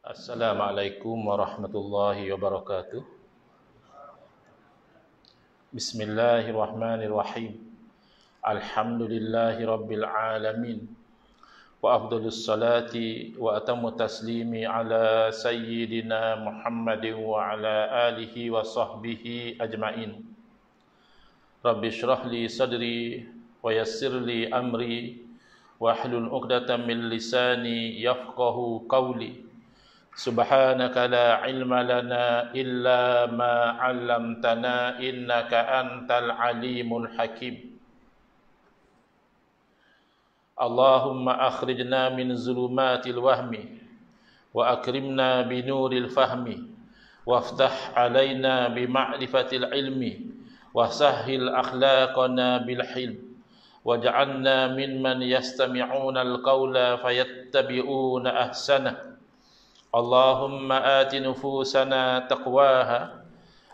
Assalamualaikum warahmatullahi wabarakatuh. Bismillahirrahmanirrahim. Alhamdulillahi rabbil alamin. Wa afdhalus salati wa atammu taslimi ala sayyidina Muhammadin wa ala alihi wa sahbihi ajmain. Rabbi shrah li sadri wa yassir li amri wa hlul 'uqdatam min lisani yafqahu qawli. Subhanaka la ilma lana illa ma 'allamtana innaka antal alimul hakim. Allahumma akhrijna min zulumatil wahmi wa akrimna binuril fahmi waftah alaina bima'rifatil ilmi wa sahhil akhlaqana bil hilm waj'alna mimman yastami'una al-qawla fayattabi'una ahsanah. Allahumma ati nufusana taqwaha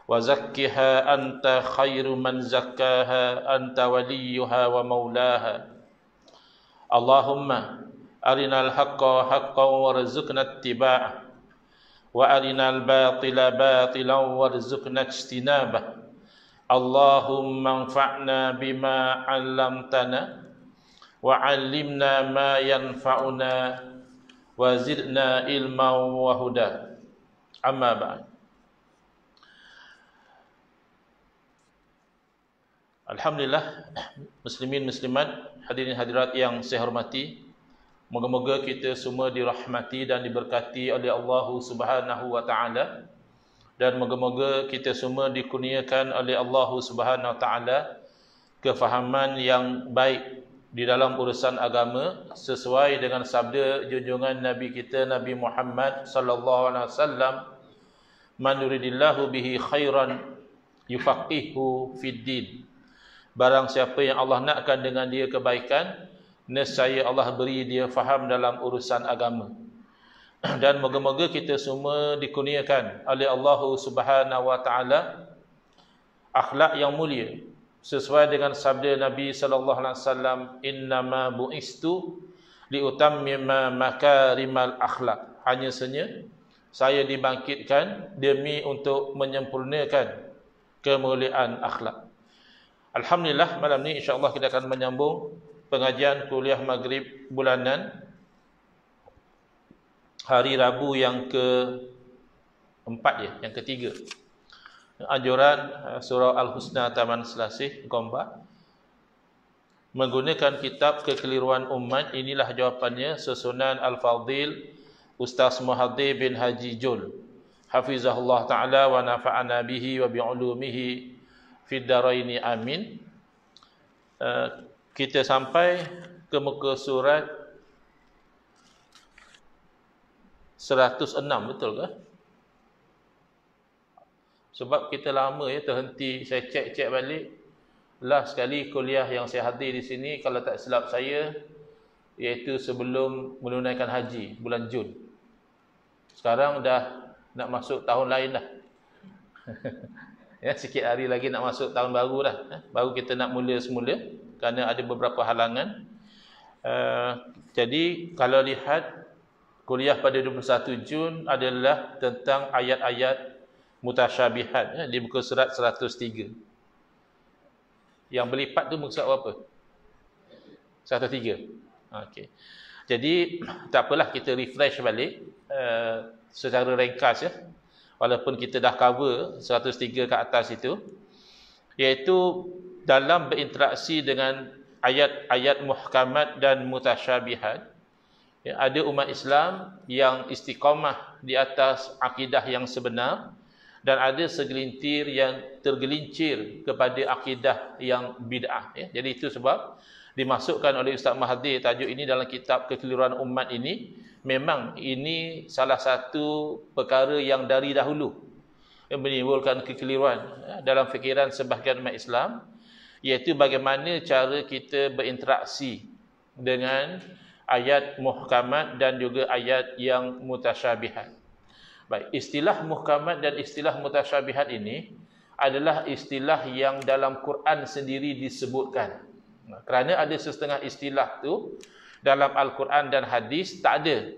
wa zakkiha anta khairu man zakkaha anta waliyuha wa maulaha. Allahumma arinal haqqa haqqan warzuqna ittiba'ah wa arinal batila batilan warzuqna ijtinabah. Allahumma anfa'na bima 'allamtana wa 'allimna ma yanfa'una wa zidna ilman wa huda. Amma ba'd. Alhamdulillah, muslimin muslimat, hadirin hadirat yang saya hormati, moga-moga kita semua dirahmati dan diberkati oleh Allah Subhanahu wa taala, dan moga-moga kita semua dikurniakan oleh Allah Subhanahu wa taala kefahaman yang baik di dalam urusan agama sesuai dengan sabda junjungan Nabi kita Nabi Muhammad sallallahu alaihi wasallam, man yuridillahu bihi khairan yufaqihu fid din. Barang siapa yang Allah nakkan dengan dia kebaikan, nescaya Allah beri dia faham dalam urusan agama. Dan moga-moga kita semua dikurniakan oleh Allah Subhanahu wa taala akhlak yang mulia sesuai dengan sabda Nabi sallallahu alaihi wasallam, innama bu'istu liutammima makarimal akhlak. Hanya saja saya dibangkitkan demi untuk menyempurnakan kemuliaan akhlak. Alhamdulillah, malam ni insya-Allah kita akan menyambung pengajian kuliah maghrib bulanan hari Rabu yang keempat yang ketiga. Anjuran surah Al-Husna Taman Selasih Gombak menggunakan kitab Kekeliruan Umat. Inilah jawapannya, susunan Al-Fadhil Ustaz Muhaddir bin Haji Jul hafizahullah ta'ala wa nafa'ana bihi wa bi'ulumihi fid daraini amin. Kita sampai ke muka surat 106, betul ke? Sebab kita lama terhenti, saya cek balik. Last sekali kuliah yang saya hadir di sini, kalau tak silap saya, iaitu sebelum menunaikan haji bulan Jun. Sekarang dah nak masuk tahun lain dah. Sikit hari lagi nak masuk tahun baru dah. Baru kita nak mula semula kerana ada beberapa halangan. Jadi kalau lihat kuliah pada 21 Jun adalah tentang ayat-ayat mutasyabihat di muka surat 103. Yang berlipat tu muka surat apa? 103. Okey. Jadi tak apalah, kita refresh balik secara ringkas walaupun kita dah cover 103 ke atas itu, iaitu dalam berinteraksi dengan ayat-ayat muhkamat dan mutasyabihat, ada umat Islam yang istiqamah di atas akidah yang sebenar, dan ada segelintir yang tergelincir kepada akidah yang bid'ah. Jadi itu sebab dimasukkan oleh Ustaz Mahathir tajuk ini dalam kitab Kekeliruan Umat ini. Memang ini salah satu perkara yang dari dahulu yang menimbulkan kekeliruan dalam fikiran sebahagian umat Islam, iaitu bagaimana cara kita berinteraksi dengan ayat muhkamat dan juga ayat yang mutasyabihat. Baik, istilah muhkamat dan istilah mutasyabihat ini adalah istilah yang dalam Quran sendiri disebutkan. Kerana ada setengah istilah tu dalam Al-Quran dan hadis tak ada.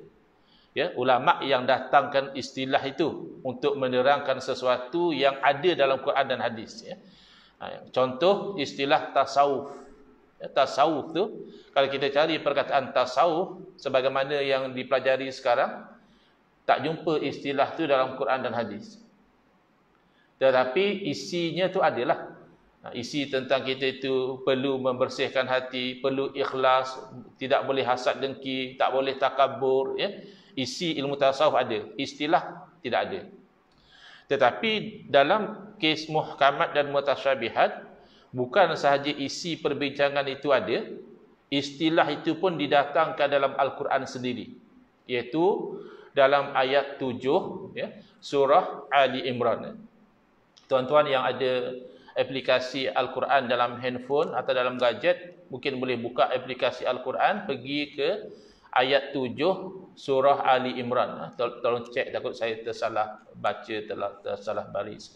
Ya, ulama yang datangkan istilah itu untuk menerangkan sesuatu yang ada dalam Quran dan hadis. Ya. Contoh istilah tasawuf. Ya, tasawuf tu, kalau kita cari perkataan tasawuf sebagaimana yang dipelajari sekarang, tak jumpa istilah tu dalam Quran dan hadis. Tetapi isinya tu adalah isi tentang kita itu perlu membersihkan hati, perlu ikhlas, tidak boleh hasad dengki, tak boleh takabur, ya. Isi ilmu tasawuf ada, istilah tidak ada. Tetapi dalam kes muhkamat dan mutasyabihat, bukan sahaja isi perbincangan itu ada, istilah itu pun didatangkan dalam Al-Quran sendiri, iaitu dalam ayat 7, ya, surah Ali Imran. Tuan-tuan yang ada aplikasi Al-Quran dalam handphone atau dalam gadget, mungkin boleh buka aplikasi Al-Quran, pergi ke ayat 7 surah Ali Imran. Tolong cek, takut saya tersalah baca, tersalah baris.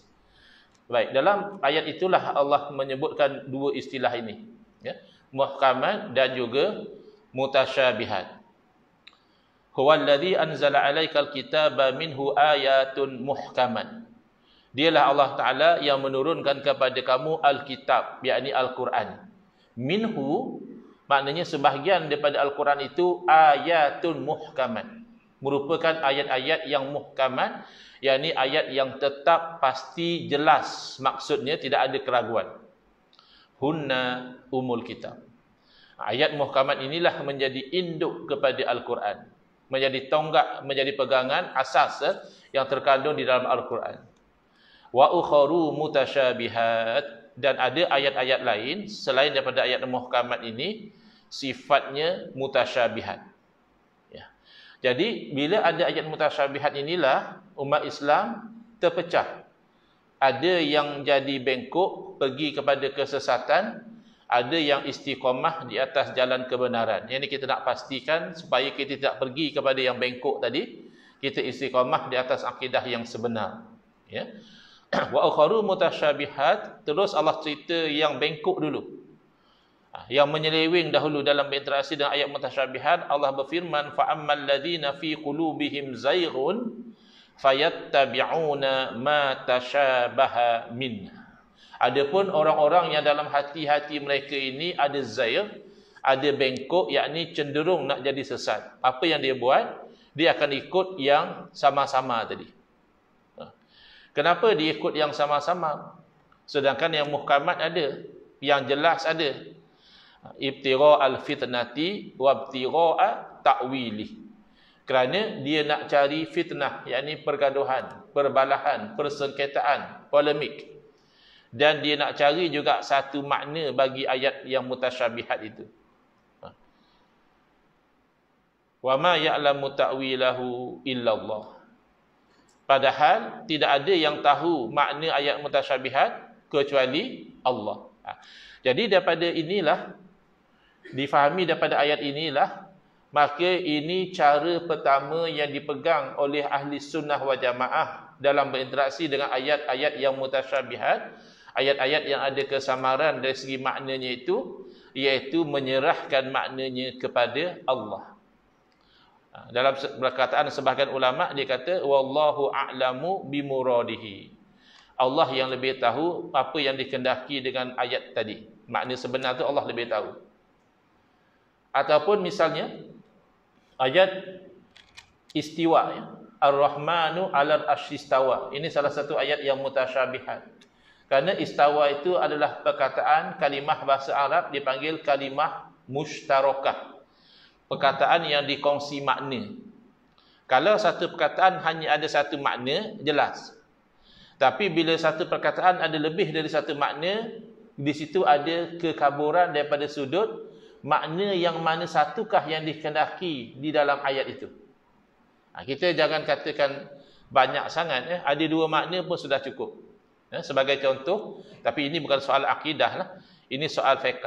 Baik, dalam ayat itulah Allah menyebutkan dua istilah ini, ya, muhkamat dan juga mutasyabihat. Huwallazi anzala 'alaikal kitaba minhu ayatun muhkamat. Dialah Allah Ta'ala yang menurunkan kepada kamu Alkitab, yakni Al-Quran. Minhu, maknanya sebahagian daripada Al-Quran itu ayatun muhkamat, merupakan ayat-ayat yang muhkamat, yakni ayat yang tetap, pasti, jelas, maksudnya tidak ada keraguan. Hunna umul kitab. Ayat muhkamat inilah menjadi induk kepada Al-Quran, menjadi tonggak, menjadi pegangan asas yang terkandung di dalam Al-Quran. Wa ukharu mutasyabihat, dan ada ayat-ayat lain selain daripada ayat muhkamat ini sifatnya mutasyabihat. Ya. Jadi bila ada ayat mutasyabihat inilah umat Islam terpecah. Ada yang jadi bengkok pergi kepada kesesatan, ada yang istiqamah di atas jalan kebenaran. Yang ini kita nak pastikan supaya kita tidak pergi kepada yang bengkok tadi, kita istiqamah di atas akidah yang sebenar. Ya. Wa ukharu mutasyabihat, terus Allah cerita yang bengkok dulu, yang menyeleweng dahulu dalam berinteraksi dengan ayat mutasyabihat. Allah berfirman, fa ammal ladzina fi qulubihim zaighun fayattabi'una ma tasyabaha min. Adapun orang-orang yang dalam hati-hati mereka ini ada zaigh, ada bengkok, yakni cenderung nak jadi sesat, apa yang dia buat, dia akan ikut yang sama-sama tadi. Kenapa dia ikut yang sama-sama? Sedangkan yang muhkamat ada, yang jelas ada. Ibtira al-fitnati wa ibtira ta'wili. Kerana dia nak cari fitnah, yakni pergaduhan, perbalahan, persengketaan, polemik. Dan dia nak cari juga satu makna bagi ayat yang mutasyabihat itu. Wa ma ya'lamu ta'wilahu illallah. Padahal tidak ada yang tahu makna ayat mutasyabihat kecuali Allah. Jadi daripada inilah, difahami daripada ayat inilah, maka ini cara pertama yang dipegang oleh ahli sunnah wal jamaah dalam berinteraksi dengan ayat-ayat yang mutasyabihat, ayat-ayat yang ada kesamaran dari segi maknanya itu, iaitu menyerahkan maknanya kepada Allah. Dalam perkataan sebahagian ulama, dia kata wallahu a'lamu bimuradihi. Allah yang lebih tahu apa yang dikehendaki dengan ayat tadi. Makna sebenar tu Allah lebih tahu. Ataupun misalnya ayat istiwa, ya. Ar-Rahmanu 'alal arsy istawa. Ini salah satu ayat yang mutasyabihat. Kerana istawa itu adalah perkataan kalimah bahasa Arab dipanggil kalimah mushtarakah. Perkataan yang dikongsi makna. Kalau satu perkataan hanya ada satu makna, jelas. Tapi bila satu perkataan ada lebih dari satu makna, di situ ada kekaburan daripada sudut makna yang mana satukah yang dikehendaki di dalam ayat itu. Kita jangan katakan banyak sangat, ya. Ada dua makna pun sudah cukup. Sebagai contoh, tapi ini bukan soal akidah lah. Ini soal fiqh.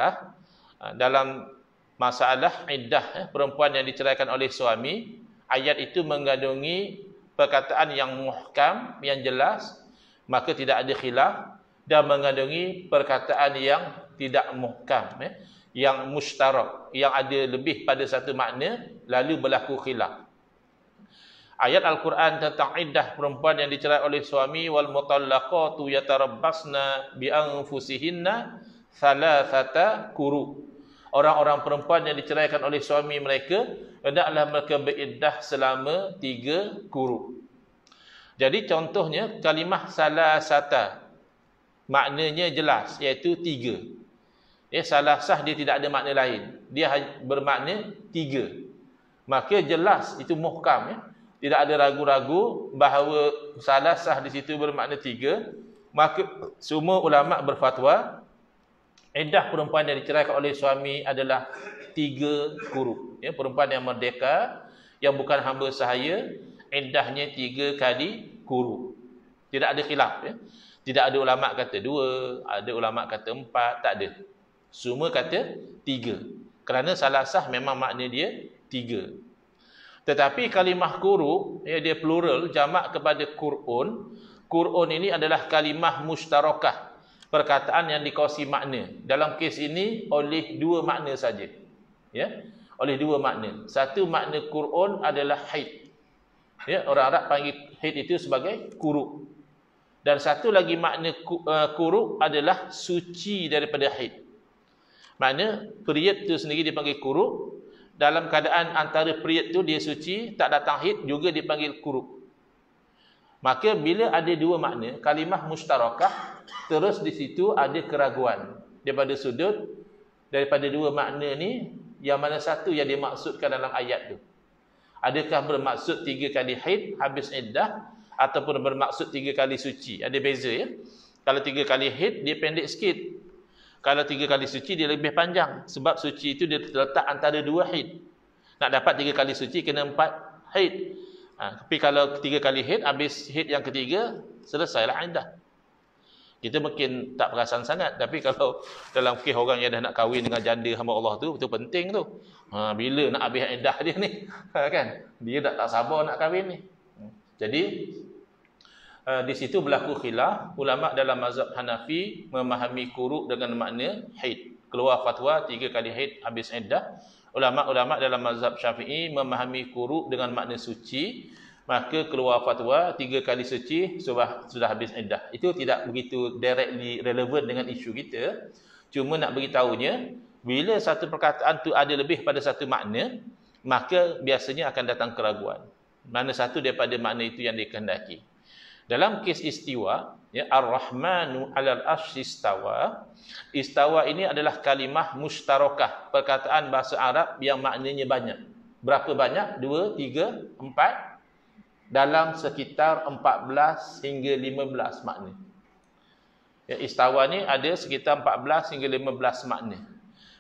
Dalam masalah iddah, perempuan yang diceraikan oleh suami, ayat itu mengandungi perkataan yang muhkam, yang jelas, maka tidak ada khilaf, dan mengandungi perkataan yang tidak muhkam, yang mushtarak, yang ada lebih pada satu makna, lalu berlaku khilaf. Ayat Al-Quran tentang iddah perempuan yang dicerai oleh suami, wal mutallaqatu yatarabbasna bi anfusihinna thalathata quru. Orang-orang perempuan yang diceraikan oleh suami mereka, hendaklah mereka beriddah selama 3 quru. Jadi contohnya kalimah salasata, maknanya jelas, iaitu 3. Salasah dia tidak ada makna lain, dia bermakna 3. Maka jelas itu muhkam, tidak ada ragu-ragu bahawa salasah di situ bermakna 3. Maka semua ulama berfatwa iddah perempuan yang diceraikan oleh suami adalah 3 quru. Perempuan yang merdeka, yang bukan hamba sahaya, iddahnya 3 kali quru. Tidak ada khilaf. Tidak ada ulama kata 2, ada ulama kata 4, tak ada. Semua kata 3. Kerana salasah memang makna dia 3. Tetapi kalimah quru, dia plural, jamak kepada qur'un. Qur'un ini adalah kalimah mustarakah, perkataan yang dikongsi makna. Dalam kes ini oleh 2 makna saja. Oleh 2 makna. Satu makna qur'un adalah haid. Orang Arab panggil haid itu sebagai quru. Dan satu lagi makna quru adalah suci daripada haid. Makna period itu sendiri dipanggil quru. Dalam keadaan antara period tu dia suci, tak datang haid, juga dipanggil quru. Maka bila ada 2 makna, kalimah mustarakah, terus di situ ada keraguan daripada 2 makna ni, yang mana satu yang dimaksudkan dalam ayat tu. Adakah bermaksud 3 kali haid habis iddah, ataupun bermaksud 3 kali suci? Ada beza, Kalau 3 kali haid dia pendek sikit. Kalau 3 kali suci dia lebih panjang. Sebab suci itu dia terletak antara 2 haid. Nak dapat 3 kali suci kena 4 haid. Tapi kalau 3 kali haid, habis haid yang ketiga, selesailah iddah. Kita mungkin tak perasan sangat. Tapi kalau dalam fikih orang yang dah nak kahwin dengan janda hamba Allah tu, betul penting tu. Bila nak habis iddah dia ni? Kan? Dia tak sabar nak kahwin ni. Jadi di situ berlaku khilaf. Ulama dalam mazhab Hanafi memahami quru dengan makna haid. Keluar fatwa 3 kali haid habis iddah. Ulama-ulama dalam mazhab Syafi'i memahami quru dengan makna suci. Maka keluar fatwa 3 kali suci sudah habis iddah. Itu tidak begitu directly relevant dengan isu kita. Cuma nak beritahunya, bila satu perkataan tu ada lebih pada satu makna, maka biasanya akan datang keraguan. Mana satu daripada makna itu yang dikehendaki. Dalam kes istiwa, Ar-Rahmanu 'alal 'arsy istawa. Istawa ini adalah kalimah mustarakah, perkataan bahasa Arab yang maknanya banyak. Berapa banyak? 2, 3, 4, dalam sekitar 14 hingga 15 makna. Istawa ni ada sekitar 14 hingga 15 makna.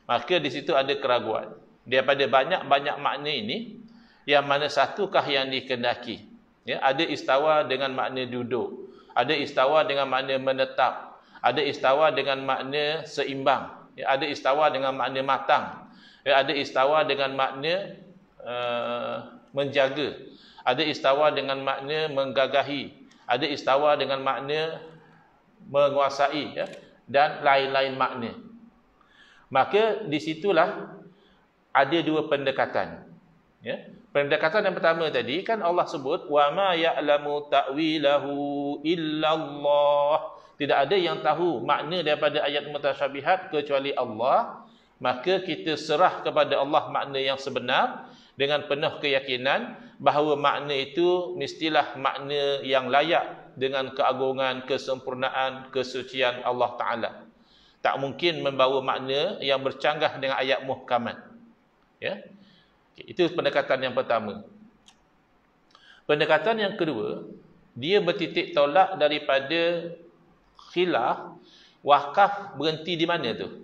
Maka di situ ada keraguan. Daripada banyak-banyak makna ini, yang mana satukah yang dikehendaki? Ada istawa dengan makna duduk, ada istawa dengan makna menetap, ada istawa dengan makna seimbang, ada istawa dengan makna matang, ada istawa dengan makna menjaga, ada istawa dengan makna menggagahi, ada istawa dengan makna menguasai, dan lain-lain makna. Maka disitulah ada 2 pendekatan. Pendekatan yang pertama tadi kan Allah sebut wa ma ya'lamu ta'wilahu illallah. Tidak ada yang tahu makna daripada ayat mutasyabihat kecuali Allah. Maka kita serah kepada Allah makna yang sebenar dengan penuh keyakinan bahawa makna itu mestilah makna yang layak dengan keagungan, kesempurnaan, kesucian Allah Ta'ala. Tak mungkin membawa makna yang bercanggah dengan ayat muhkamat. Itu pendekatan yang pertama. Pendekatan yang kedua, dia bertitik tolak daripada khilaf. Wakaf berhenti di mana tu?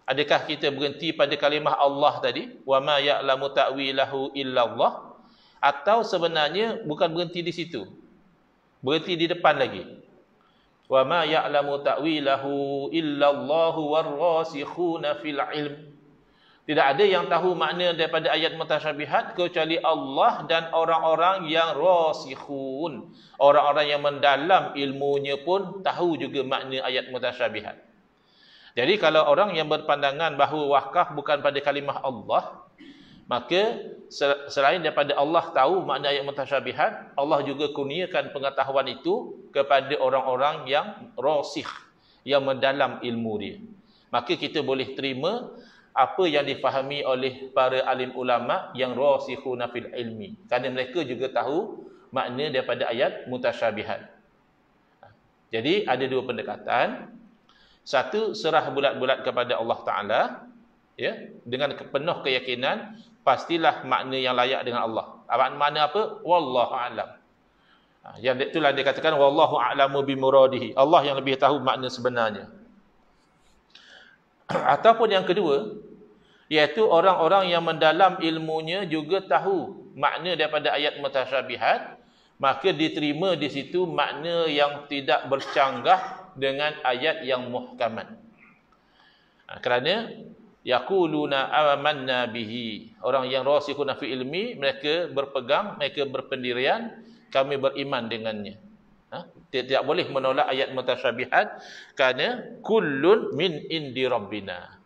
Adakah kita berhenti pada kalimah Allah tadi, wa ma ya'lamu ta'wilahu illallah, atau sebenarnya bukan berhenti di situ, berhenti di depan lagi, wa ma ya'lamu ta'wilahu illallahu warrasikhuna fil ilm. Tidak ada yang tahu makna daripada ayat mutasyabihat kecuali Allah dan orang-orang yang rasikhun. Orang-orang yang mendalam ilmunya pun tahu juga makna ayat mutasyabihat. Jadi kalau orang yang berpandangan bahawa wakaf bukan pada kalimah Allah, Maka selain daripada Allah tahu makna ayat mutasyabihat, Allah juga kurniakan pengetahuan itu kepada orang-orang yang rasikh, yang mendalam ilmu dia. Maka kita boleh terima apa yang difahami oleh para alim ulama yang rasikhuna fil ilmi, kerana mereka juga tahu makna daripada ayat mutasyabihat. Jadi ada dua pendekatan. Satu, serah bulat-bulat kepada Allah Ta'ala, ya, dengan penuh keyakinan pastilah makna yang layak dengan Allah. Makna apa? Wallahu a'lam. Yang itulah dia katakan wallahu a'lamu bimuradihi. Allah yang lebih tahu makna sebenarnya. Ataupun yang kedua, iaitu orang-orang yang mendalam ilmunya juga tahu makna daripada ayat mutasyabihat, maka diterima di situ makna yang tidak bercanggah dengan ayat yang muhkamat. Kerana yaquluna amanna bihi, orang yang rasikhuna fi ilmi, mereka berpegang, mereka berpendirian kami beriman dengannya. Tidak boleh menolak ayat mutasyabihat kerana kullun min indi rabbina.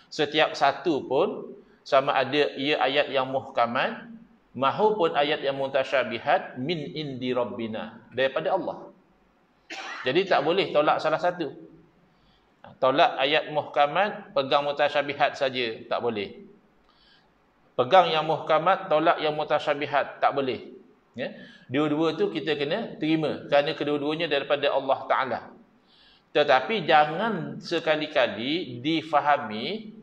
Setiap satu pun, sama ada ia ayat yang muhkamat mahupun ayat yang mutasyabihat, min indi rabbina, daripada Allah. Jadi tak boleh tolak salah satu. Tolak ayat muhkamat, pegang mutasyabihat saja, tak boleh. Pegang yang muhkamat, tolak yang mutasyabihat, tak boleh. Ya? Dua-dua tu kita kena terima, kerana kedua-duanya daripada Allah Ta'ala. Tetapi jangan sekali-kali difahami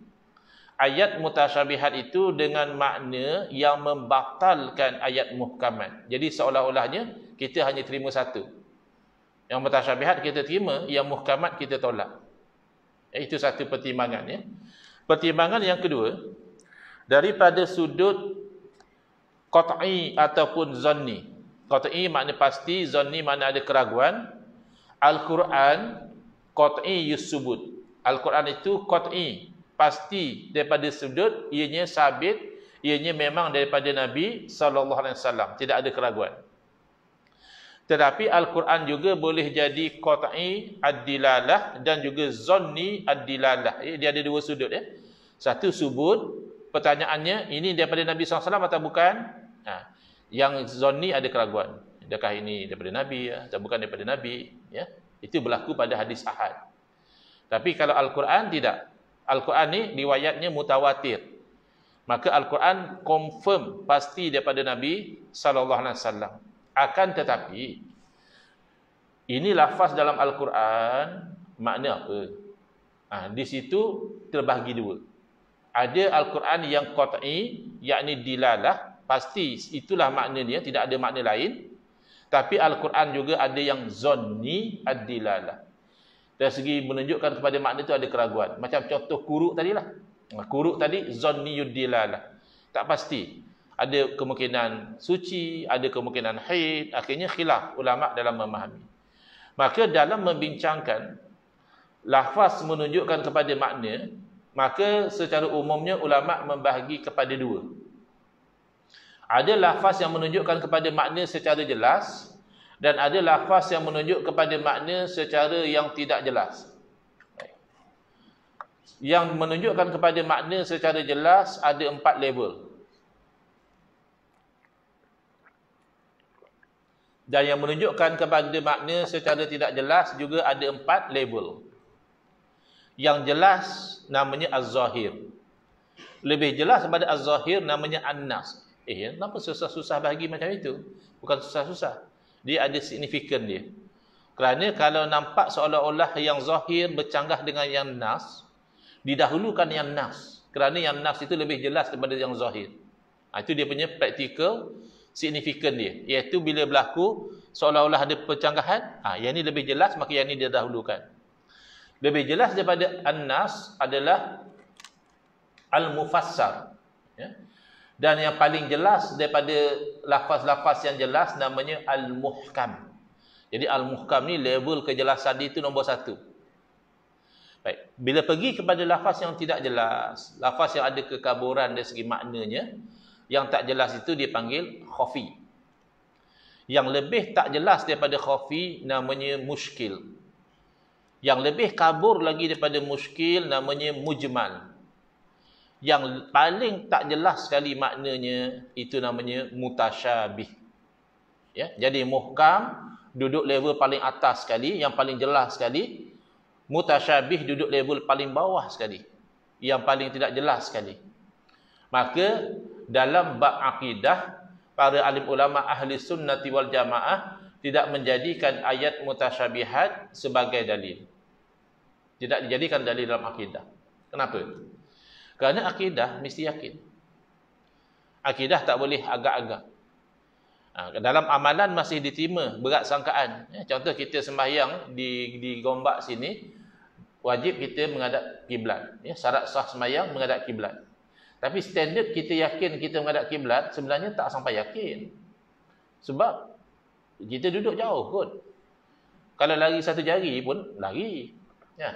ayat mutasyabihat itu dengan makna yang membatalkan ayat muhkamat. Jadi seolah-olahnya kita hanya terima satu. Yang mutasyabihat kita terima, yang muhkamat kita tolak. Itu satu pertimbangan. Ya. Pertimbangan yang kedua, daripada sudut qat'i ataupun zanni. Qat'i makna pasti, zanni makna ada keraguan. Al-Quran qat'i yusubut. Al-Quran itu qat'i, pasti daripada sudut ianya sabit, ianya memang daripada Nabi SAW, tidak ada keraguan. Tetapi Al-Quran juga boleh jadi qat'i ad-dilalah dan juga zanni ad-dilalah. Dia ada dua sudut. Ya. Satu subut, pertanyaannya ini daripada Nabi SAW atau bukan? Yang zanni ada keraguan. Adakah ini daripada Nabi atau bukan daripada Nabi? Ya. Itu berlaku pada hadis ahad. Tapi kalau Al-Quran tidak. Al-Quran ni riwayatnya mutawatir. Maka Al-Quran confirm pasti daripada Nabi SAW. Akan tetapi, ini lafaz dalam Al-Quran, makna apa? Di situ terbahagi dua. Ada Al-Quran yang qat'i, yakni dilalah, pasti itulah maknanya, tidak ada makna lain. Tapi Al-Quran juga ada yang zanni ad-dilalah. Dari segi menunjukkan kepada makna itu ada keraguan. Macam contoh kuruk tadilah. Kuruk tadi zanni ad-dilalah. Tak pasti. Ada kemungkinan suci, ada kemungkinan haid, akhirnya khilaf ulama dalam memahami. Maka dalam membincangkan lafaz menunjukkan kepada makna, maka secara umumnya ulama membahagi kepada dua. Ada lafaz yang menunjukkan kepada makna secara jelas, dan ada lafaz yang menunjuk kepada makna secara yang tidak jelas. Yang menunjukkan kepada makna secara jelas ada 4 level. Dan yang menunjukkan kepada makna secara tidak jelas juga ada 4 level. Yang jelas namanya az-zahir. Lebih jelas daripada az-zahir namanya an-nas. Kenapa susah-susah bahagi macam itu? Bukan susah-susah. Dia ada signifikan dia. Kerana kalau nampak seolah-olah yang zahir bercanggah dengan yang nas, didahulukan yang nas. Kerana yang nas itu lebih jelas daripada yang zahir. Itu dia punya practical signifikan dia, iaitu bila berlaku seolah-olah ada percanggahan, yang ini lebih jelas, maka yang ini dia dahulukan. Lebih jelas daripada an-nas adalah al-mufassar, ya. Dan yang paling jelas daripada lafaz-lafaz yang jelas namanya al-muhkam. Jadi al-muhkam ni level kejelasan dia itu nombor 1. Baik, bila pergi kepada lafaz yang tidak jelas, lafaz yang ada kekaburan dari segi maknanya, yang tak jelas itu dipanggil khafi. Yang lebih tak jelas daripada khafi namanya muskil. Yang lebih kabur lagi daripada muskil namanya mujmal. Yang paling tak jelas sekali maknanya itu namanya mutasyabih. Ya, jadi muhkam duduk level paling atas sekali, yang paling jelas sekali. Mutasyabih duduk level paling bawah sekali, yang paling tidak jelas sekali. Maka dalam bab akidah, para alim ulama ahli sunnati wal jamaah tidak menjadikan ayat mutasyabihat sebagai dalil. Tidak dijadikan dalil dalam akidah. Kenapa? Kerana akidah mesti yakin. Akidah tak boleh agak-agak. Dalam amalan masih diterima berat sangkaan. Contoh kita sembahyang di Gombak sini, wajib kita menghadap kiblat. Syarat sah sembahyang menghadap kiblat. Tapi standard kita yakin kita menghadap kiblat sebenarnya tak sampai yakin. Sebab kita duduk jauh kot. Kalau lari satu jari pun lari. Ya.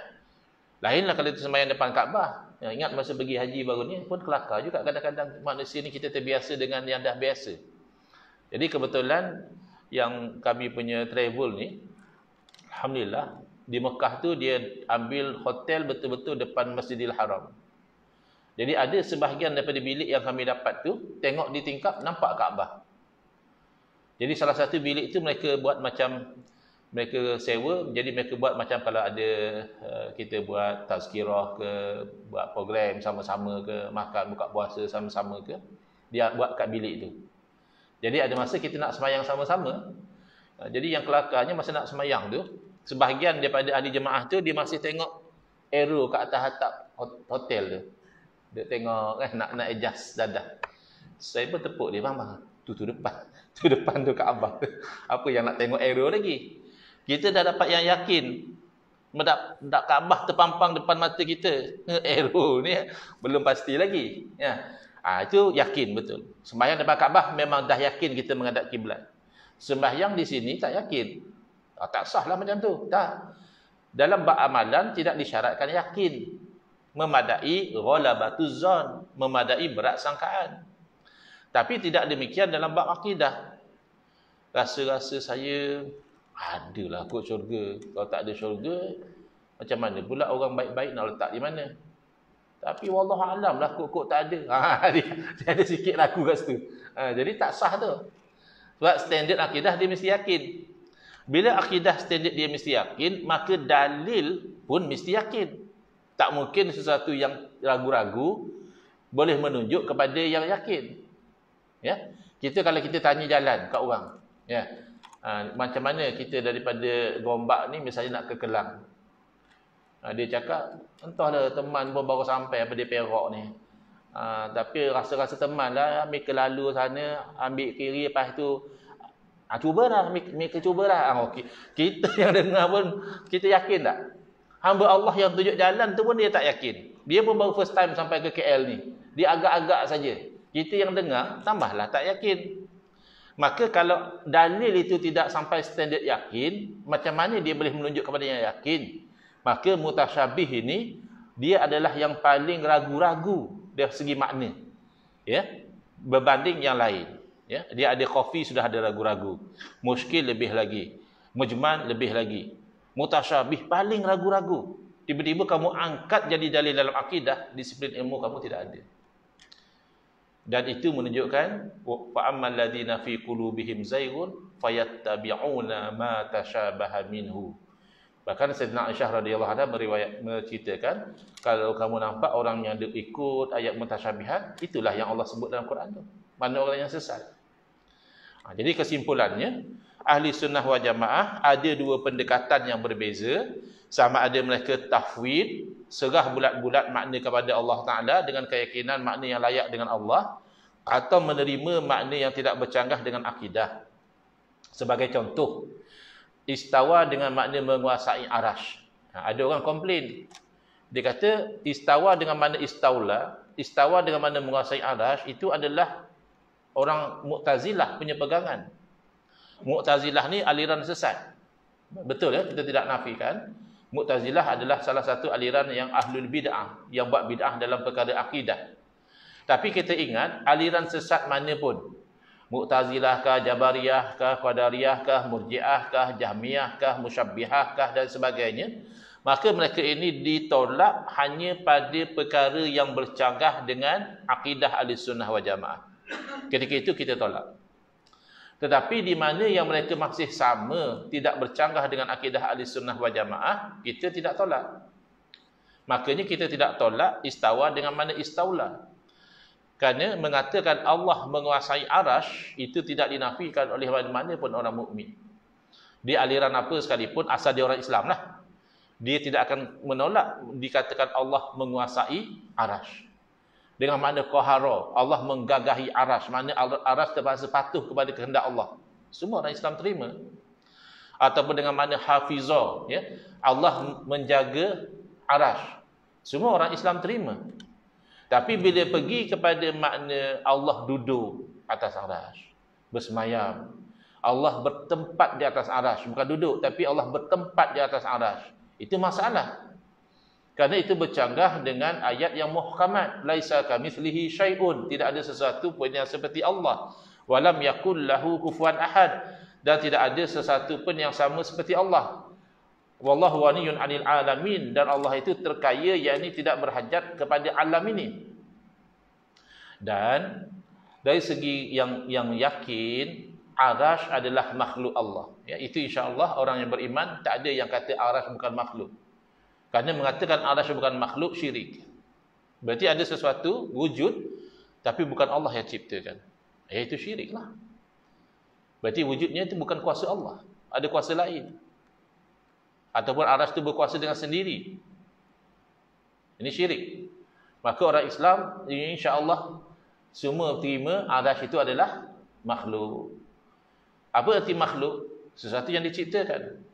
Lainlah kalau kita sembahyang depan Kaabah. Ya, ingat masa pergi haji baru ni pun kelakar juga kadang-kadang manusia ni kita terbiasa dengan yang dah biasa. Jadi kebetulan yang kami punya travel ni, alhamdulillah, di Mekah tu dia ambil hotel betul-betul depan Masjidil Haram. Jadi ada sebahagian daripada bilik yang kami dapat tu, tengok di tingkap nampak Kaabah. Jadi salah satu bilik tu mereka buat macam, mereka sewa, jadi mereka buat macam kalau ada kita buat tazkirah ke, buat program sama-sama ke, makan buka puasa sama-sama ke, dia buat kat bilik tu. Jadi ada masa kita nak semayang sama-sama. Jadi yang kelakarnya masa nak semayang tu, sebahagian daripada ahli jemaah tu dia masih tengok arrow kat atas atap hotel tu. Dia tengok kan nak adjust dadah. Saya pun tepuk dia, bang, tu depan. Tu depan tu Kaabah. Apa yang nak tengok arrow lagi? Kita dah dapat yang yakin. Dak Kaabah terpampang depan mata kita. Arrow ni belum pasti lagi. Ya. Itu yakin betul. Sembahyang depan Kaabah memang dah yakin kita menghadap kiblat. Sembahyang di sini tak yakin. Tak sahlah macam tu. Tak. Dalam bab amalan tidak disyaratkan yakin. Memadai ghalabatuz zon, memadai berat sangkaan. Tapi tidak demikian dalam bab akidah. Rasa-rasa saya adalah kot syurga. Kalau tak ada syurga, macam mana pula orang baik-baik nak letak di mana? Tapi wallahu alam lah kok tak ada. Dia ada sikit ragu kat situ. Jadi tak sah tu. Sebab standard akidah dia mesti yakin. Bila akidah standard dia mesti yakin, maka dalil pun mesti yakin. Tak mungkin sesuatu yang ragu-ragu boleh menunjuk kepada yang yakin. Ya. Kalau kita tanya jalan kat orang, ya. Macam mana kita daripada Gombak ni misalnya nak ke Kelang. Dia cakap, entahlah teman pun baru sampai apa dia Perak ni. Tapi rasa-rasa teman lah, ambil ke lalu sana, ambil kiri, lepas tu cubalah, cubalah. Okay. Kita yang dengar pun, kita yakin tak? Hamba Allah yang tunjuk jalan tu pun dia tak yakin. Dia pun baru first time sampai ke KL ni. Dia agak-agak saja. Kita yang dengar, tambahlah tak yakin. Maka kalau dalil itu tidak sampai standard yakin, macam mana dia boleh menunjuk kepada yang yakin? Maka mutasyabih ini dia adalah yang paling ragu-ragu dari segi makna, ya, berbanding yang lain. Ya, dia ada khafi sudah ada ragu-ragu, muskil lebih lagi, mujmal lebih lagi, mutasyabih paling ragu-ragu. Tiba-tiba kamu angkat jadi dalil dalam akidah, disiplin ilmu kamu tidak ada. Dan itu menunjukkan fa ammal ladina fi qulubihim zaygun fayattabi'una ma tashabaha minhu. Bahkan Sayyidina Aisyah radhiyallahu anha menceritakan, kalau kamu nampak orang yang ikut ayat mutasyabihat, itulah yang Allah sebut dalam Quran tu. Mana orang yang sesat. Jadi kesimpulannya, ahli sunnah wal jamaah ada dua pendekatan yang berbeza. Sama ada mereka tafwid, serah bulat-bulat makna kepada Allah Ta'ala dengan keyakinan makna yang layak dengan Allah, atau menerima makna yang tidak bercanggah dengan akidah. Sebagai contoh, istawa dengan makna menguasai arash. Ada orang komplain. Dia kata istawa dengan makna istaula, istawa dengan makna menguasai arash, itu adalah orang Mu'tazilah punya pegangan. Mu'tazilah ni aliran sesat. Betul ya, kita tidak nafikan. Mu'tazilah adalah salah satu aliran yang ahlul bid'ah, yang buat bid'ah dalam perkara akidah. Tapi kita ingat, aliran sesat mana pun, Mu'tazilah kah, Jabariyah kah, Qadariyah kah, Murji'ah kah, Jahmiyah kah, Musyabbihah kah dan sebagainya, Maka mereka ini ditolak hanya pada perkara yang bercanggah dengan akidah Ahlussunnah wal Jamaah. Ketika itu kita tolak. Tetapi di mana yang mereka masih sama, tidak bercanggah dengan akidah Ahlussunnah wal Jamaah, kita tidak tolak. Makanya kita tidak tolak istawa dengan mana istaula. Kerana mengatakan Allah menguasai arash, itu tidak dinafikan oleh mana-mana pun orang mukmin. Di aliran apa sekalipun, asal dia orang Islam lah, dia tidak akan menolak dikatakan Allah menguasai arash. Dengan makna qahara, Allah menggagahi arash, makna arash terpaksa patuh kepada kehendak Allah. Semua orang Islam terima. Ataupun dengan makna hafizah, ya, Allah menjaga arash. Semua orang Islam terima. Tapi bila pergi kepada makna Allah duduk atas arash, bersemayam, Allah bertempat di atas arash, bukan duduk, tapi Allah bertempat di atas arash, itu masalah. Kerana itu bercanggah dengan ayat yang muhkamat, laisa kamitslihi syai'un, tidak ada sesuatu pun yang seperti Allah, walam yakul lahu kufuwan ahad, dan tidak ada sesuatu pun yang sama seperti Allah. Wallahu ghaniyun 'anil 'alamin, dan Allah itu terkaya, yakni tidak berhajat kepada alam ini. Dan dari segi yang yakin, arash adalah makhluk Allah. Ya, itu insya-Allah orang yang beriman tak ada yang kata arash bukan makhluk. Kerana mengatakan arash bukan makhluk syirik. Berarti ada sesuatu wujud tapi bukan Allah yang ciptakan. Itu syiriklah. Berarti wujudnya itu bukan kuasa Allah, ada kuasa lain. Ataupun arash itu berkuasa dengan sendiri. Ini syirik. Maka orang Islam insya-Allah semua terima arash itu adalah makhluk. Apa arti makhluk? Sesuatu yang diciptakan.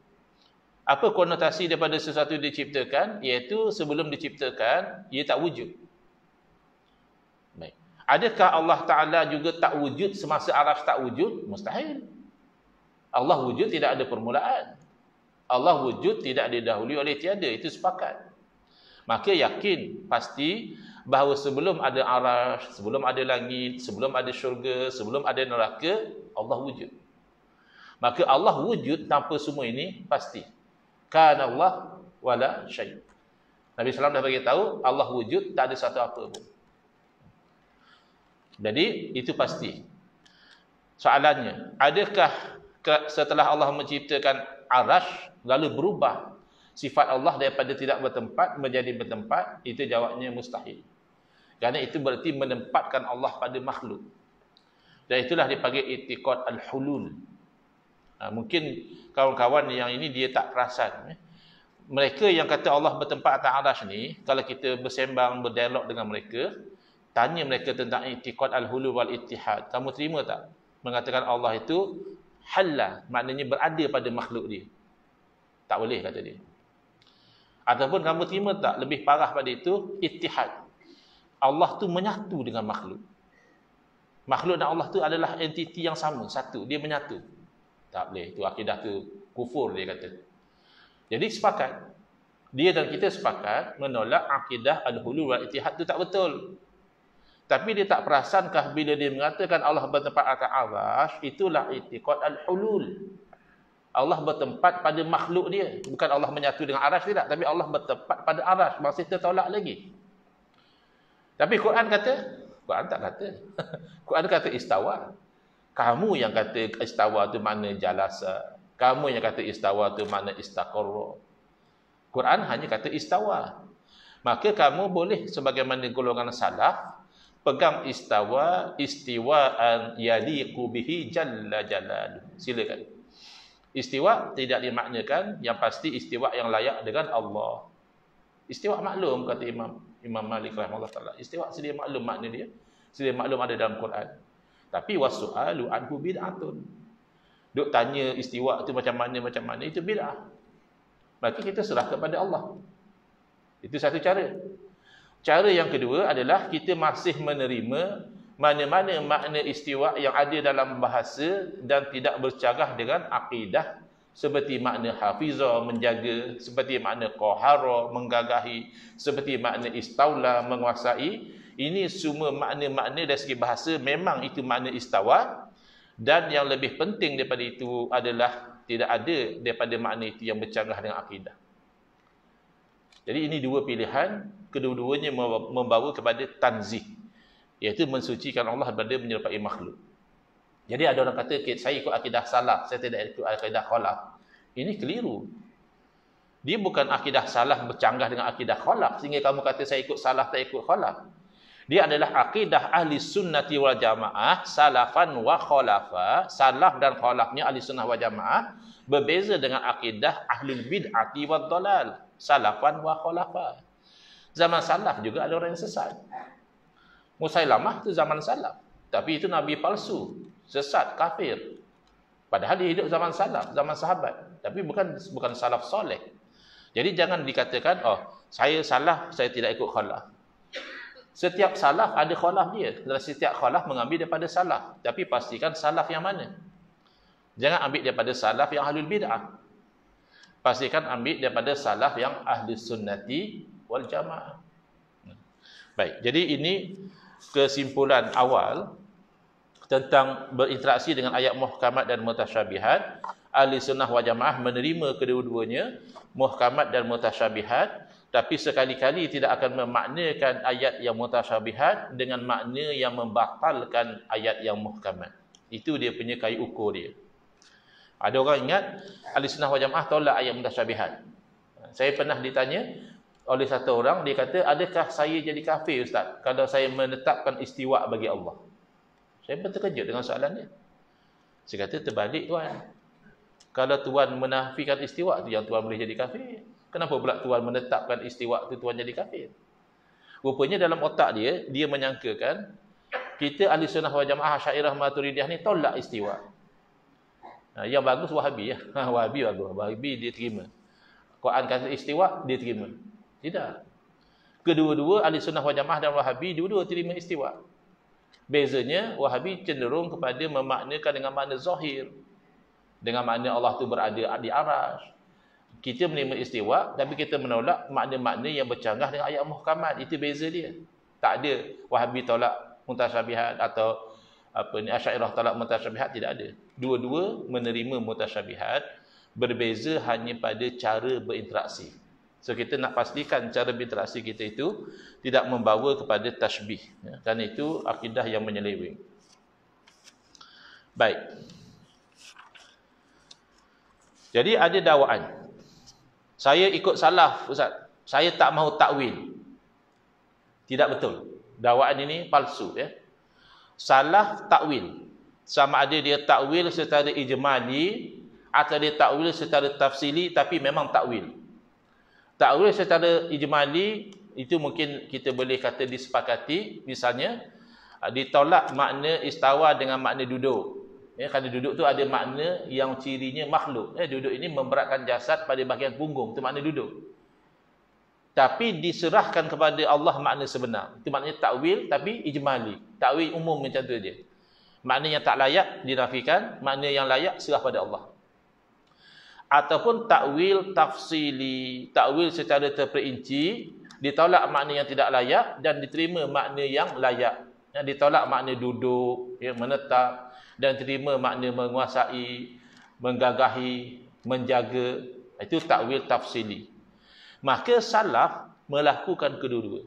Apa konotasi daripada sesuatu yang diciptakan? Iaitu sebelum diciptakan, ia tak wujud. Baik. Adakah Allah Ta'ala juga tak wujud semasa arash tak wujud? Mustahil. Allah wujud tidak ada permulaan. Allah wujud tidak didahului oleh tiada, itu sepakat. Maka yakin pasti bahawa sebelum ada arash, sebelum ada langit, sebelum ada syurga, sebelum ada neraka, Allah wujud. Maka Allah wujud tanpa semua ini pasti. Kana Allah wala syai'. Nabi SAW dah bagi tahu Allah wujud, tak ada satu apa pun. Jadi itu pasti. Soalannya, adakah setelah Allah menciptakan arash lalu berubah sifat Allah daripada tidak bertempat menjadi bertempat? Itu jawabnya mustahil. Kerana itu berarti menempatkan Allah pada makhluk. Dan itulah dipanggil i'tiqad al-hulul. Mungkin kawan-kawan yang ini dia tak perasan. Mereka yang kata Allah bertempat atas arash ni, kalau kita bersembang, berdialog dengan mereka, tanya mereka tentang i'tiqad al-hulul wal ittihad, kamu terima tak? Mengatakan Allah itu halla, maknanya berada pada makhluk dia. Tak boleh kata dia. Ataupun kamu terima tak, lebih parah pada itu, ittihad. Allah tu menyatu dengan makhluk. Makhluk dan Allah tu adalah entiti yang sama, satu, dia menyatu. Tak boleh, itu akidah tu kufur dia kata. Jadi sepakat. Dia dan kita sepakat menolak akidah al-hulul wal ittihad tu tak betul. Tapi dia tak perasankah bila dia mengatakan Allah bertempat atas arash, itulah i'tiqad al-hulul. Allah bertempat pada makhluk dia. Bukan Allah menyatu dengan arash tidak, tapi Allah bertempat pada arash. Masih tertolak lagi. Tapi Quran kata, Quran tak kata. Quran kata istawa. Kamu yang kata istawa tu makna jalasa. Kamu yang kata istawa tu makna istaqarra. Quran hanya kata istawa. Maka kamu boleh sebagaimana golongan salaf pegang istawa, istiwaan yaliqu bihi jalla jalaluh. Silakan. Istiwa tidak dimaknakan, yang pasti istiwa yang layak dengan Allah. Istiwa maklum kata Imam Malik rahimahullah taala. Istiwa sedia maklum makna dia. Sedia maklum ada dalam Quran. Tapi wasu'alu anhu bid'atun. Duk tanya istiwa tu macam mana itu bid'ah. Maka kita serah kepada Allah. Itu satu cara. Cara yang kedua adalah kita masih menerima mana-mana makna istiwa yang ada dalam bahasa dan tidak bercanggah dengan akidah, seperti makna hafizah, menjaga, seperti makna qahara, menggagahi, seperti makna istaula, menguasai. Ini semua makna-makna dari segi bahasa memang itu makna istawa, dan yang lebih penting daripada itu adalah tidak ada daripada makna itu yang bercanggah dengan akidah. Jadi ini dua pilihan, kedua-duanya membawa kepada tanzih, iaitu mensucikan Allah daripada menyerupai makhluk. Jadi ada orang kata, saya ikut akidah salaf, saya tidak ikut akidah khalaf. Ini keliru. Dia bukan akidah salaf bercanggah dengan akidah khalaf, sehingga kamu kata saya ikut salaf, tak ikut khalaf. Dia adalah akidah ahli sunnati wal jamaah, salafan wa khalafa. Salaf dan khalafnya ahli sunnah wal jamaah berbeza dengan akidah ahli bid'ati wal dalal, salafan wa khalafa. Zaman salaf juga ada orang yang sesat. Musailamah itu zaman salaf, tapi itu nabi palsu, sesat, kafir. Padahal dia hidup zaman salaf, zaman sahabat, tapi bukan salaf soleh. Jadi jangan dikatakan, saya salaf, saya tidak ikut khalaf. Setiap salaf ada khalaf dia. Setiap khalaf mengambil daripada salaf, tapi pastikan salaf yang mana. Jangan ambil daripada salaf yang ahlul bid'ah. Pastikan ambil daripada salaf yang ahli sunnati wal jamaah. Baik, jadi ini kesimpulan awal tentang berinteraksi dengan ayat muhkamat dan mutasyabihat. Ahli sunnah wal jamaah menerima kedua-duanya, muhkamat dan mutasyabihat, tapi sekali-kali tidak akan memaknakan ayat yang mutasyabihat dengan makna yang membatalkan ayat yang muhkamat. Itu dia punya kayu ukur dia. Ada orang ingat ahli sunnah wal jamaah tolak ayat mutasyabihat. Saya pernah ditanya oleh satu orang, dia kata, adakah saya jadi kafir Ustaz kalau saya menetapkan istiwa bagi Allah? Saya pun terkejut dengan soalan dia. Saya kata, terbalik tuan. Kalau Tuhan menafikan istiwa tu yang Tuhan boleh jadi kafir. Kenapa pula Tuhan menetapkan istiwa tu Tuhan jadi kafir? Rupanya dalam otak dia, dia menyangkakan kita ahli sunnah wal jamaah Asy'ariyah Maturidiyah ni tolak istiwa. Yang bagus Wahabi ya. Wahabi bagus. Wahabi dia terima. Quran kata istiwa, dia terima. Tidak. Kedua-dua ahli sunnah wal jamaah dan Wahabi dua-dua terima istiwa. Bezanya Wahabi cenderung kepada memaknakan dengan makna zahir. Dengan makna Allah tu berada di arasy. Kita menerima istiwa, tapi kita menolak makna-makna yang bercanggah dengan ayat muhkamat. Itu beza dia. Tak ada Wahabi tolak mutasyabihat atau Asy'ariyah tolak mutasyabihat, tidak ada. Dua-dua menerima mutasyabihat, berbeza hanya pada cara berinteraksi. So kita nak pastikan cara berinteraksi kita itu tidak membawa kepada tashbih. Kerana itu akidah yang menyeleweng. Baik. Jadi ada dakwaan. Saya ikut salaf Ustaz. Saya tak mahu takwil. Tidak betul. Dakwaan ini palsu ya. Salaf takwil. Sama ada dia takwil secara ijmali atau dia takwil secara tafsili, tapi memang takwil. Takwil secara ijmali itu mungkin kita boleh kata disepakati, misalnya ditolak makna istawa dengan makna duduk. Ya, kerana duduk tu ada makna yang cirinya makhluk. Duduk ini memberatkan jasad pada bahagian punggung, itu makna duduk. Tapi diserahkan kepada Allah makna sebenar. Itu maknanya takwil tapi ijmali. Takwil umum macam tu je. Makna yang tak layak dinafikan, makna yang layak serah pada Allah. Ataupun takwil tafsili, takwil secara terperinci, ditolak makna yang tidak layak dan diterima makna yang layak. Yang ditolak makna duduk, menetap, dan terima makna menguasai, menggagahi, menjaga. Itu takwil tafsili. Maka salaf melakukan kedua-dua.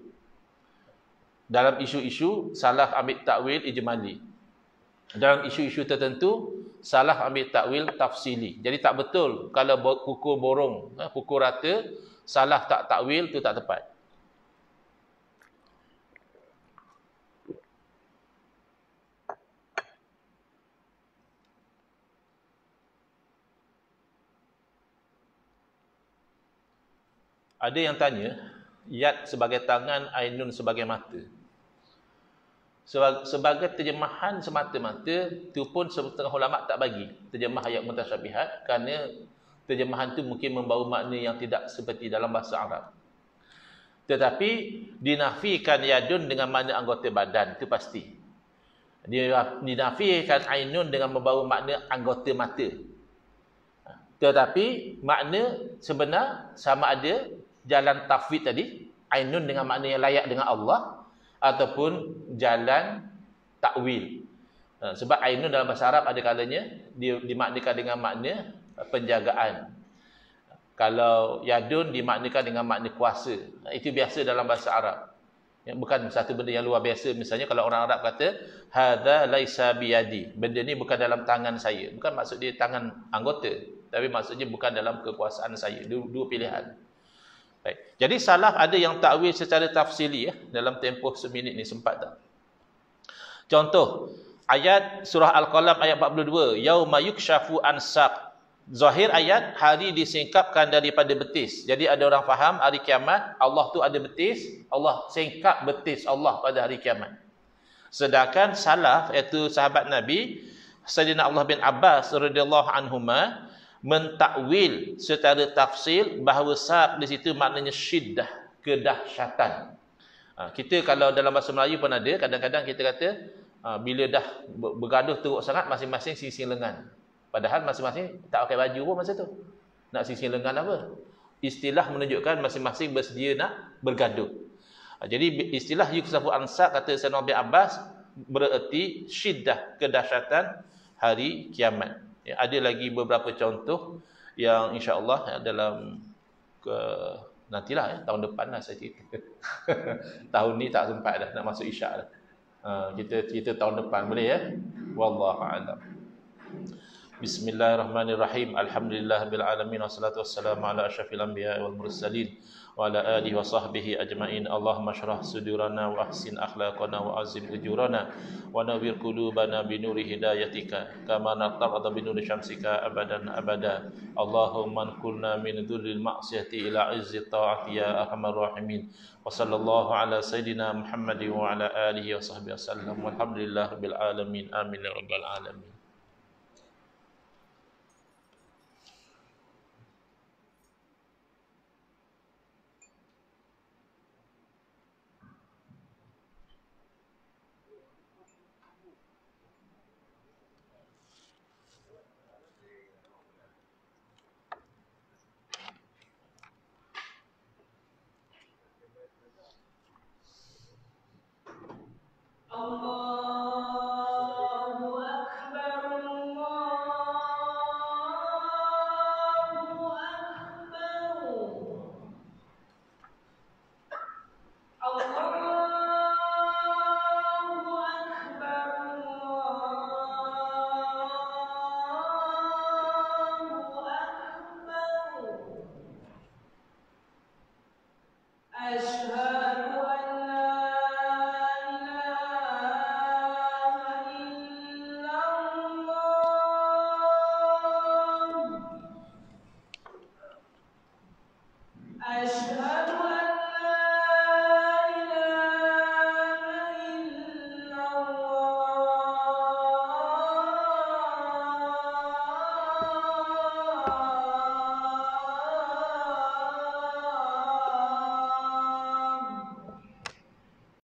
Dalam isu-isu, salaf ambil takwil ijmali. Dalam isu-isu tertentu, salaf ambil takwil tafsili. Jadi tak betul kalau pukul borong, pukul rata, salaf tak takwil, itu tak tepat. Ada yang tanya, yad sebagai tangan, ainun sebagai mata. Sebagai terjemahan semata-mata, itu pun setengah ulama tak bagi terjemah ayat mutasyabihat, kerana terjemahan itu mungkin membawa makna yang tidak seperti dalam bahasa Arab. Tetapi dinafikan yadun dengan makna anggota badan, itu pasti. Dinafikan ainun dengan membawa makna anggota mata. Tetapi makna sebenar sama ada jalan tafwid tadi, ainun dengan makna yang layak dengan Allah, ataupun jalan takwil. Sebab ainun dalam bahasa Arab ada kalanya dimaknakan dengan makna penjagaan. Kalau yadun dimaknakan dengan makna kuasa. Itu biasa dalam bahasa Arab. Bukan satu benda yang luar biasa. Misalnya kalau orang Arab kata, hadza laisa biyadi. Benda ni bukan dalam tangan saya. Bukan maksud dia tangan anggota, tapi maksudnya bukan dalam kekuasaan saya. Dua pilihan. Baik. Jadi salaf ada yang takwil secara tafsili dalam tempoh seminit ni, sempat tak? Contoh, ayat surah Al-Qalam ayat 42, yauma yukshafu an saq. Zahir ayat, hari disingkapkan daripada betis. Jadi ada orang faham hari kiamat Allah tu ada betis, Allah singkap betis Allah pada hari kiamat. Sedangkan salaf, iaitu sahabat Nabi Sayyidina Abdullah bin Abbas radhiyallahu anhuma, mentakwil secara tafsil bahawa saq di situ maknanya syiddah, kedahsyatan. Kita kalau dalam bahasa Melayu pun ada, kadang-kadang kita kata bila dah bergaduh teruk sangat, masing-masing sising lengan. Padahal masing-masing tak pakai baju pun masa tu. Nak sising lengan apa? Istilah menunjukkan masing-masing bersedia nak bergaduh. Jadi istilah yuksafu ansaq kata Sayyidina Ibn Abbas bererti syiddah, kedahsyatan hari kiamat. Ada lagi beberapa contoh yang insya-Allah dalam nantilah tahun depan lah saya cerita. Tahun ni tak sempat dah, nak masuk Isyak dah. Kita cerita tahun depan boleh ya? Wallahu a'lam. Bismillahirrahmanirrahim. Alhamdulillahirabbil alamin wassalatu wassalamu ala asyrafil anbiya'i wal mursalin wa ala alihi wa sahbihi ajma'in. Allahumma shrah sudurana wa ahsin akhlaqana wa azim ujurana wa nawwir qulubana bi nuri hidayatika kama natarada bi nuri syamsika abadan abada. Allahumma anqulna min dhurril ma'siyati ila izzi ta'ati ya arhamar rahimin. Wa sallallahu ala sayidina Muhammadin wa ala alihi wa sahbihi wasallam. Walhamdulillahirabbil alamin. Amin ya rabbal alamin.